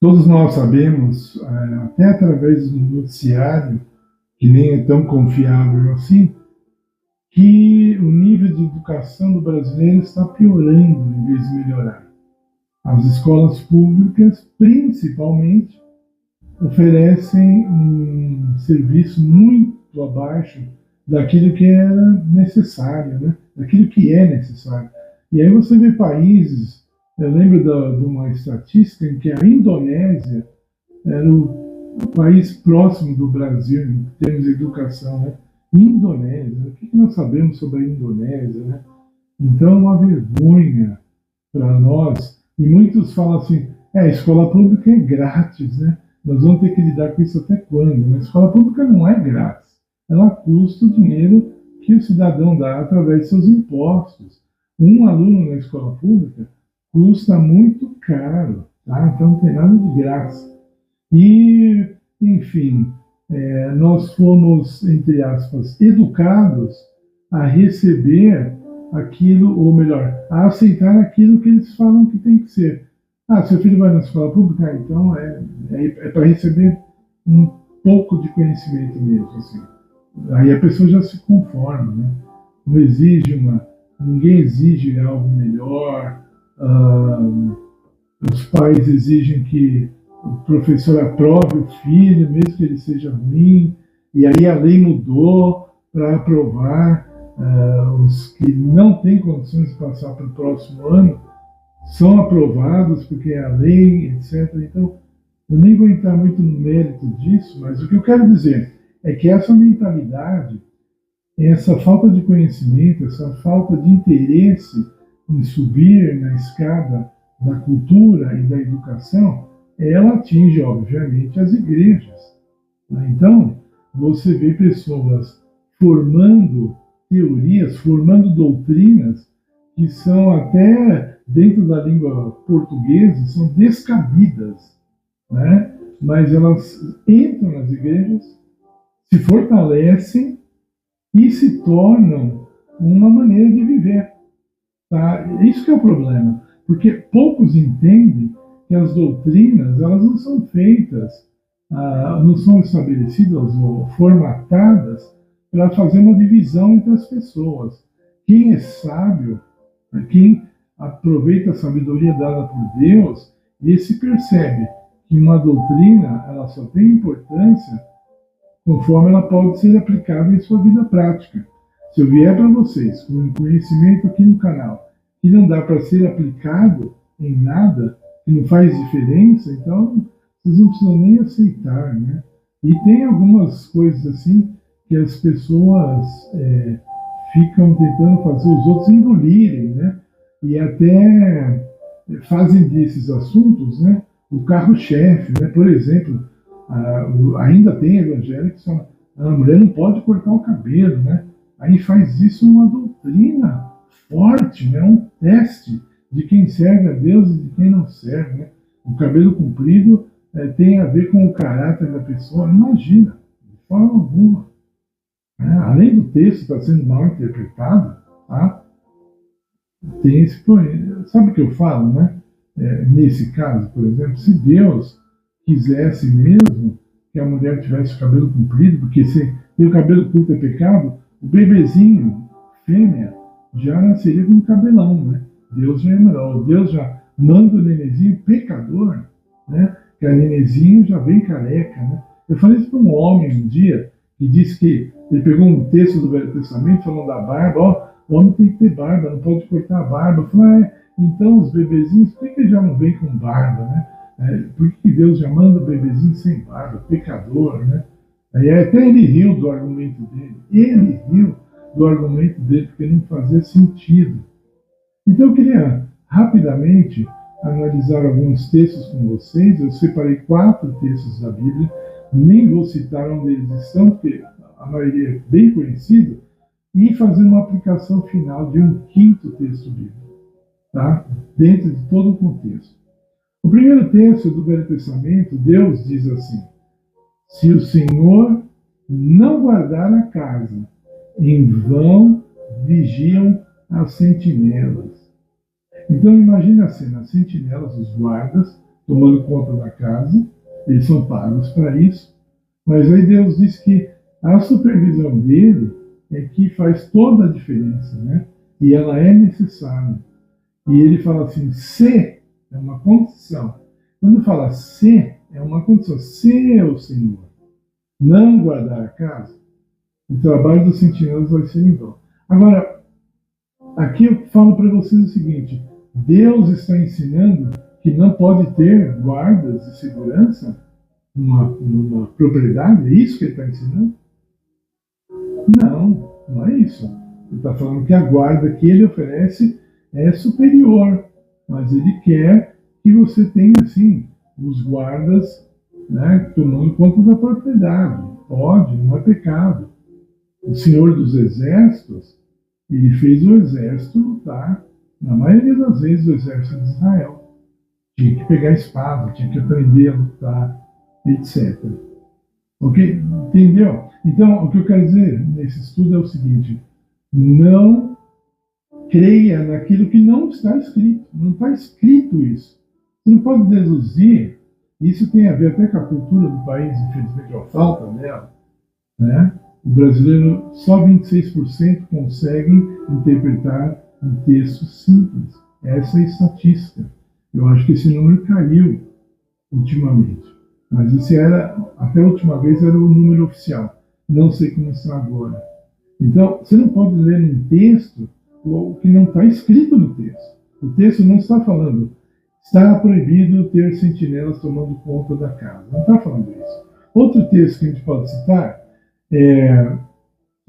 Todos nós sabemos, até através do noticiário, que nem é tão confiável assim, que o nível de educação do brasileiro está piorando em vez de melhorar. As escolas públicas, principalmente, oferecem um serviço muito abaixo daquilo que era necessário, né? Daquilo que é necessário. E aí você vê países, eu lembro de uma estatística em que a Indonésia era o país próximo do Brasil em termos de educação, né? Indonésia, o que nós sabemos sobre a Indonésia, né? Então é uma vergonha para nós. E muitos falam assim, a escola pública é grátis, né? Nós vamos ter que lidar com isso até quando? Né? A escola pública não é grátis. Ela custa o dinheiro que o cidadão dá através de seus impostos. Um aluno na escola pública custa muito caro, tá? Então não tem nada de graça. E, enfim, nós fomos, entre aspas, educados a receber aquilo, ou melhor, a aceitar aquilo que eles falam que tem que ser. Seu filho vai na escola pública, então é para receber um pouco de conhecimento mesmo, assim. Aí a pessoa já se conforma, né? Não exige ninguém exige algo melhor. Os pais exigem que o professor aprove o filho, mesmo que ele seja ruim. E aí a lei mudou para aprovar os que não têm condições de passar para o próximo ano são aprovados porque é a lei, etc. Então, eu nem vou entrar muito no mérito disso, mas o que eu quero dizer é que essa mentalidade, essa falta de conhecimento, essa falta de interesse em subir na escada da cultura e da educação, ela atinge, obviamente, as igrejas. Então, você vê pessoas formando teorias, formando doutrinas que são até, dentro da língua portuguesa, são descabidas, né? Mas elas entram nas igrejas, se fortalecem e se tornam uma maneira de viver. Tá? Isso que é o problema, porque poucos entendem que as doutrinas elas não são feitas, não são estabelecidas ou formatadas para fazer uma divisão entre as pessoas. Quem é sábio, quem aproveita a sabedoria dada por Deus, esse percebe que uma doutrina ela só tem importância conforme ela pode ser aplicada em sua vida prática. Se eu vier para vocês com um conhecimento aqui no canal que não dá para ser aplicado em nada, que não faz diferença, então vocês não precisam nem aceitar, né? E tem algumas coisas assim que as pessoas ficam tentando fazer os outros engolirem, né? E até fazem desses assuntos, né, o carro-chefe, né? Por exemplo, ainda tem evangélicos que falam, a mulher não pode cortar o cabelo, né? Aí faz isso uma doutrina forte, né? Um teste de quem serve a Deus e de quem não serve, né? O cabelo comprido tem a ver com o caráter da pessoa. Imagina, de forma alguma. Além do texto estar sendo mal interpretado, tá? Tem esse problema. Sabe o que eu falo, né? Nesse caso, por exemplo, se Deus quisesse mesmo que a mulher tivesse o cabelo comprido, porque se o cabelo curto é pecado, o bebezinho, fêmea, já nasceria com um cabelão, né? Deus já manda o nenenzinho pecador, né? Que a nenenzinha já vem careca, né? Eu falei isso para um homem um dia, que disse que ele pegou um texto do Velho Testamento falando da barba, o homem tem que ter barba, não pode cortar a barba. Eu falei, então os bebezinhos, por que já não vem com barba, né? Por que Deus já manda o bebezinho sem barba, pecador, né? Aí até ele riu do argumento dele. Ele riu do argumento dele, porque não fazia sentido. Então eu queria rapidamente analisar alguns textos com vocês. Eu separei 4 textos da Bíblia, nem vou citar onde eles estão, porque a maioria é bem conhecido, e fazer uma aplicação final de um 5º texto bíblico, tá? Dentro de todo o contexto. O primeiro texto do Velho Testamento, Deus diz assim: se o Senhor não guardar a casa, em vão vigiam as sentinelas. Então imagina a cena, as sentinelas, os guardas, tomando conta da casa, eles são pagos para isso, mas aí Deus diz que a supervisão dele é que faz toda a diferença, né? E ela é necessária. E ele fala assim, se é uma condição. Quando fala se, é uma condição. Se o Senhor não guardar a casa, o trabalho dos sentinelas vai ser em vão. Agora, aqui eu falo para vocês o seguinte, Deus está ensinando que não pode ter guardas de segurança numa propriedade? É isso que ele está ensinando? Não, não é isso. Ele está falando que a guarda que ele oferece é superior, mas ele quer que você tenha, assim, os guardas, né, tomando conta da propriedade. Pode, não é pecado. O Senhor dos Exércitos, ele fez o exército lutar, na maioria das vezes, o exército de Israel. Tinha que pegar a espada, tinha que aprender a lutar, etc. Ok? Entendeu? Então, o que eu quero dizer nesse estudo é o seguinte, não creia naquilo que não está escrito. Não está escrito isso. Você não pode deduzir. Isso tem a ver até com a cultura do país, infelizmente, a falta dela. Né? O brasileiro, só 26% conseguem interpretar um texto simples. Essa é a estatística. Eu acho que esse número caiu ultimamente. Mas esse era, até a última vez, era o número oficial. Não sei como está agora. Então, você não pode ler num texto o que não está escrito no texto. O texto não está falando, está proibido ter sentinelas tomando conta da casa. Não está falando isso. Outro texto que a gente pode citar é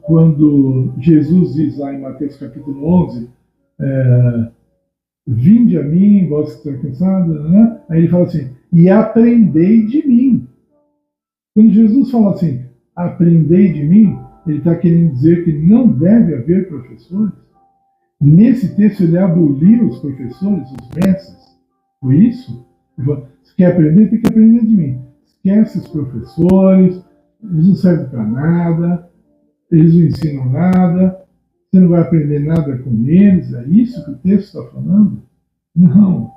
quando Jesus diz lá em Mateus capítulo 11, vinde a mim, vós que estão cansados, né? Aí ele fala assim, e aprendei de mim. Quando Jesus fala assim, aprendei de mim, ele está querendo dizer que não deve haver professores. Nesse texto ele aboliu os professores, os mestres. Foi isso? Ele falou, se quer aprender, tem que aprender de mim. Esquece os professores, eles não servem para nada, eles não ensinam nada, você não vai aprender nada com eles, é isso que o texto está falando? Não.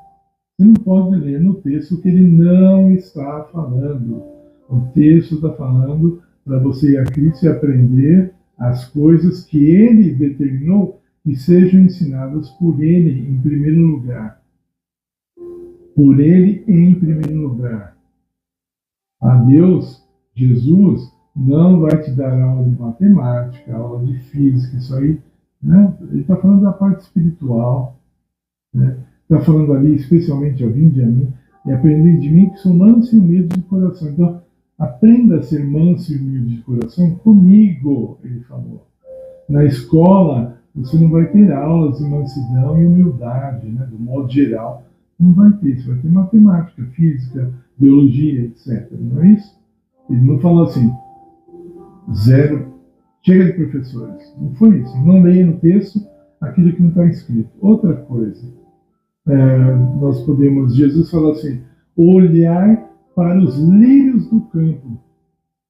Você não pode ler no texto o que ele não está falando. O texto está falando para você ir a Cristo e aprender as coisas que ele determinou que sejam ensinadas por ele em primeiro lugar. Por ele em primeiro lugar. A Deus, Jesus, não vai te dar aula de matemática, aula de física, isso aí. Né? Ele está falando da parte espiritual. Né? Está falando ali, especialmente, vinde a mim, e aprendei de mim que sou manso e humilde de coração. Então, aprenda a ser manso e humilde de coração comigo, ele falou. Na escola, você não vai ter aulas de mansidão e humildade, né? Do modo geral. Não vai ter, você vai ter matemática, física, biologia, etc. Não é isso? Ele não falou assim, zero, chega de professores. Não foi isso. Não leia no texto aquilo que não está escrito. Outra coisa, nós podemos, Jesus fala assim, olhar para os lírios do campo.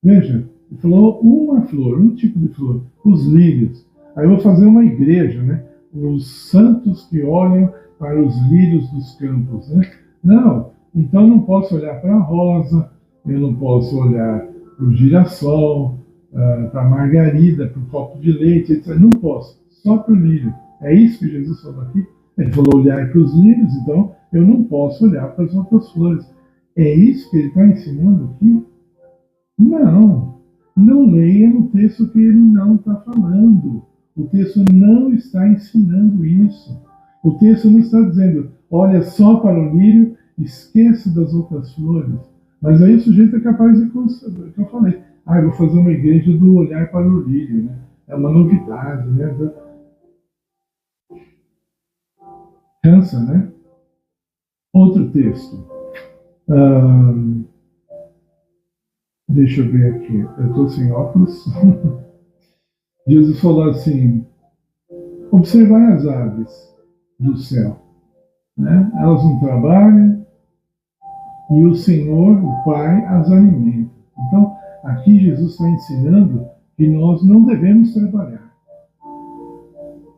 Veja, ele falou uma flor, um tipo de flor, os lírios. Aí eu vou fazer uma igreja, né? Os santos que olham para os lírios dos campos, né? Não, então não posso olhar para a rosa, eu não posso olhar para o girassol, para a margarida, para o copo de leite, etc. Não posso, só para o lírio. É isso que Jesus falou aqui. Ele falou olhar para os lírios, então eu não posso olhar para as outras flores. É isso que ele está ensinando aqui? Não, não leia no texto que ele não está falando. O texto não está ensinando isso. O texto não está dizendo, olha só para o lírio, esqueça das outras flores. Mas aí o sujeito é capaz de, que eu falei, eu vou fazer uma igreja do olhar para o lírio, né? É uma novidade, né? Cansa, né? Outro texto. Deixa eu ver aqui. Eu estou sem óculos. Jesus falou assim, observai as aves do céu. Né? Elas não trabalham e o Senhor, o Pai, as alimenta. Então, aqui Jesus está ensinando que nós não devemos trabalhar.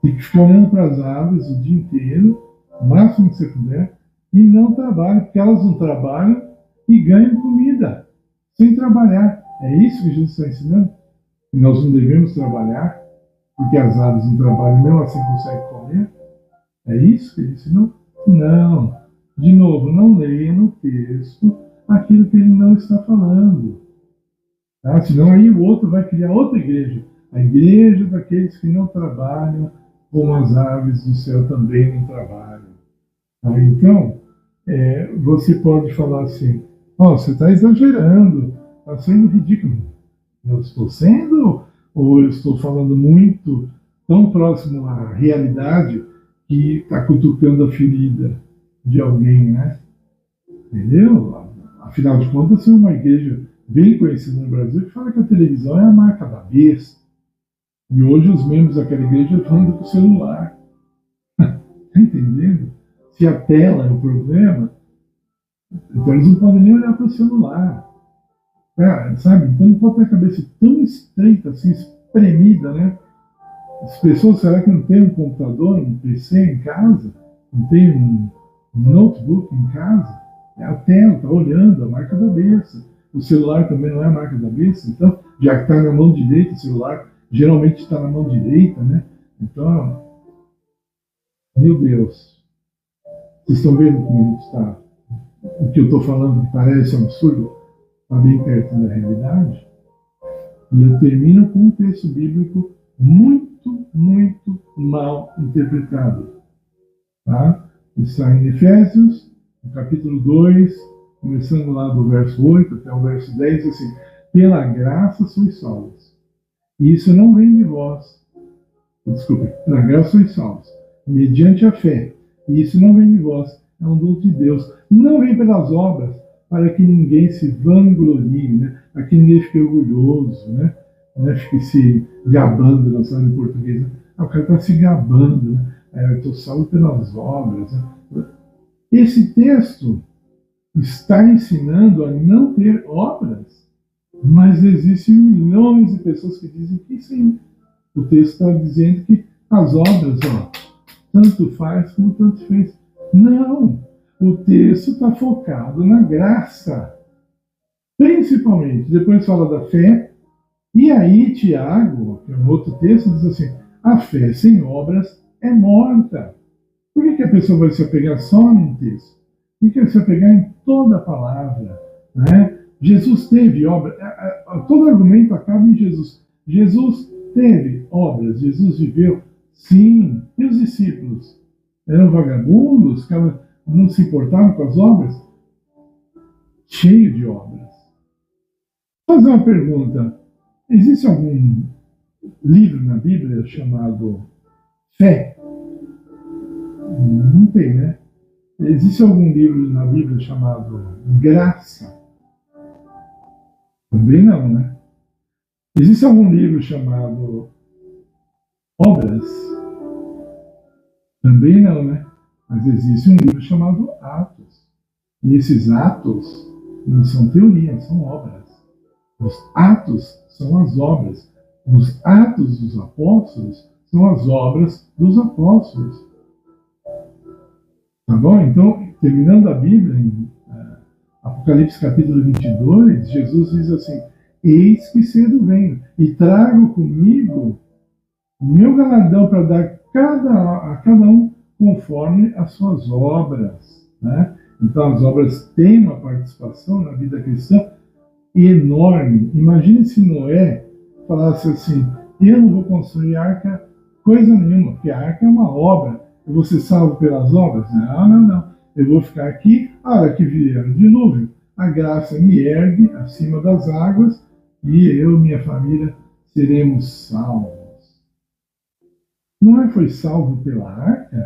Tem que ficar olhando para as aves o dia inteiro, o máximo que você puder, e não trabalham, porque elas não trabalham e ganham comida, sem trabalhar. É isso que Jesus está ensinando? Que nós não devemos trabalhar, porque as aves não trabalham, mesmo assim conseguem comer? É isso que ele ensinou? Não. De novo, não leia no texto aquilo que ele não está falando. Tá? Senão aí o outro vai criar outra igreja. A igreja daqueles que não trabalham, como as aves do céu também não trabalham. Tá? Então, você pode falar assim, você está exagerando, está sendo ridículo. Eu estou sendo, ou eu estou falando muito, tão próximo à realidade, que está cutucando a ferida de alguém, né? Entendeu? Afinal de contas, tem uma igreja bem conhecida no Brasil que fala que a televisão é a marca da besta. E hoje os membros daquela igreja falam com o celular. Está entendendo? Se a tela é o problema, então eles não podem nem olhar para o celular. Sabe? Então não pode ter a cabeça tão estreita, assim, espremida, né? As pessoas, será que não tem um computador, um PC em casa? Não tem um notebook em casa? É a tela, está olhando, a marca da besta. O celular também não é a marca da besta, então, já que está na mão direita, o celular geralmente está na mão direita, né? Então, meu Deus, vocês estão vendo como a gente está? O que eu estou falando que parece um absurdo, está bem perto da realidade? E eu termino com um texto bíblico muito, muito mal interpretado. Tá? Está em Efésios, no capítulo 2, começando lá do verso 8 até o verso 10, assim, pela graça sois salvos. E isso não vem de vós. Desculpe, pela graça sois salvos, mediante a fé. E isso não vem de vós, é um dom de Deus. Não vem pelas obras, para que ninguém se vanglorie, né? Para que ninguém fique orgulhoso, né? Fique se gabando, não sabe em português. Né? O cara está se gabando, né? Eu estou salvo pelas obras. Né? Esse texto está ensinando a não ter obras, mas existem milhões de pessoas que dizem que sim. O texto está dizendo que as obras, tanto faz como tanto fez. Não! O texto está focado na graça, principalmente. Depois fala da fé, e aí Tiago, que é um outro texto, diz assim, a fé sem obras é morta. Por que a pessoa vai se apegar só num texto? Por que se apegar em toda a palavra? Né? Jesus teve obras, todo argumento acaba em Jesus. Jesus teve obras, Jesus viveu, sim. E os discípulos? Eram vagabundos, não se importavam com as obras? Cheio de obras. Vou fazer uma pergunta. Existe algum livro na Bíblia chamado Fé? Não tem, né? Existe algum livro na Bíblia chamado Graça? Também não, né? Existe algum livro chamado Obras? Também não, né? Mas existe um livro chamado Atos. E esses atos não são teorias, são obras. Os atos são as obras. Os atos dos apóstolos são as obras dos apóstolos. Tá bom? Então, terminando a Bíblia, em Apocalipse capítulo 22, Jesus diz assim, eis que cedo venho e trago comigo o meu galardão para dar a cada um conforme as suas obras. Né? Então, as obras têm uma participação na vida cristã enorme. Imagine se Noé falasse assim, eu não vou construir arca coisa nenhuma, porque a arca é uma obra. Eu vou ser salvo pelas obras? Não. Eu vou ficar aqui, a hora que vier o dilúvio, a graça me ergue acima das águas e eu e minha família seremos salvos. Noé foi salvo pela arca?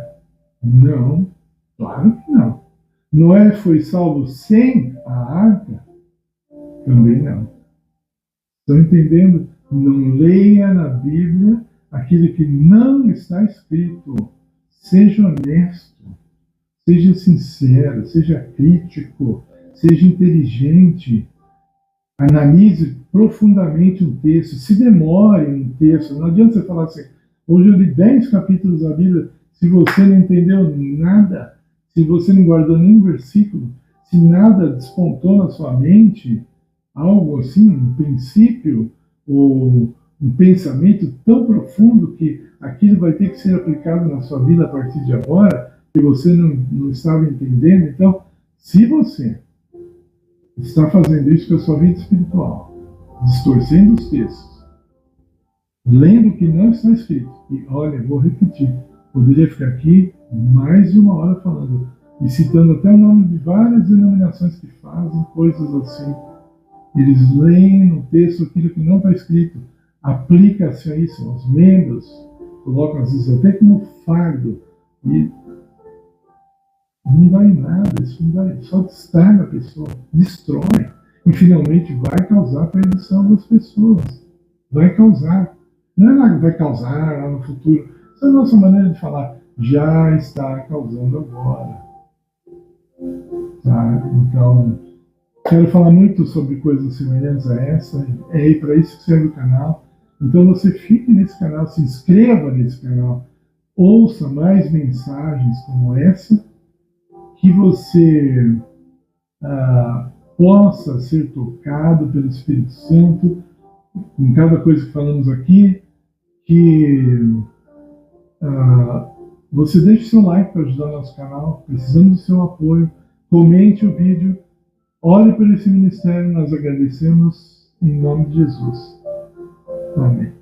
Não, claro que não. Noé foi salvo sem a arca? Também não. Estão entendendo? Não leia na Bíblia aquilo que não está escrito. Seja honesto, seja sincero, seja crítico, seja inteligente. Analise profundamente um texto, se demore um texto. Não adianta você falar assim, hoje eu li 10 capítulos da Bíblia, se você não entendeu nada, se você não guardou nenhum versículo, se nada despontou na sua mente, algo assim, um princípio ou um pensamento tão profundo que aquilo vai ter que ser aplicado na sua vida a partir de agora, que você não estava entendendo. Então, se você está fazendo isso com a sua vida espiritual, distorcendo os textos, lendo o que não está escrito, e olha, vou repetir, poderia ficar aqui mais de 1 hora falando, e citando até o nome de várias denominações que fazem coisas assim. Eles leem no texto aquilo que não está escrito, aplica-se a isso aos membros, colocam às vezes até como fardo, e não dá em nada, isso não dá, só estraga a pessoa, destrói, e finalmente vai causar a perdição das pessoas. Vai causar. Não é nada que vai causar lá no futuro. Essa é a nossa maneira de falar. Já está causando agora. Tá? Então, quero falar muito sobre coisas semelhantes a essa. É para isso que serve o canal. Então você fique nesse canal, se inscreva nesse canal, ouça mais mensagens como essa, que você possa ser tocado pelo Espírito Santo em cada coisa que falamos aqui, que você deixe seu like para ajudar o nosso canal, precisamos do seu apoio, comente o vídeo, ore por esse ministério, nós agradecemos em nome de Jesus. Amém.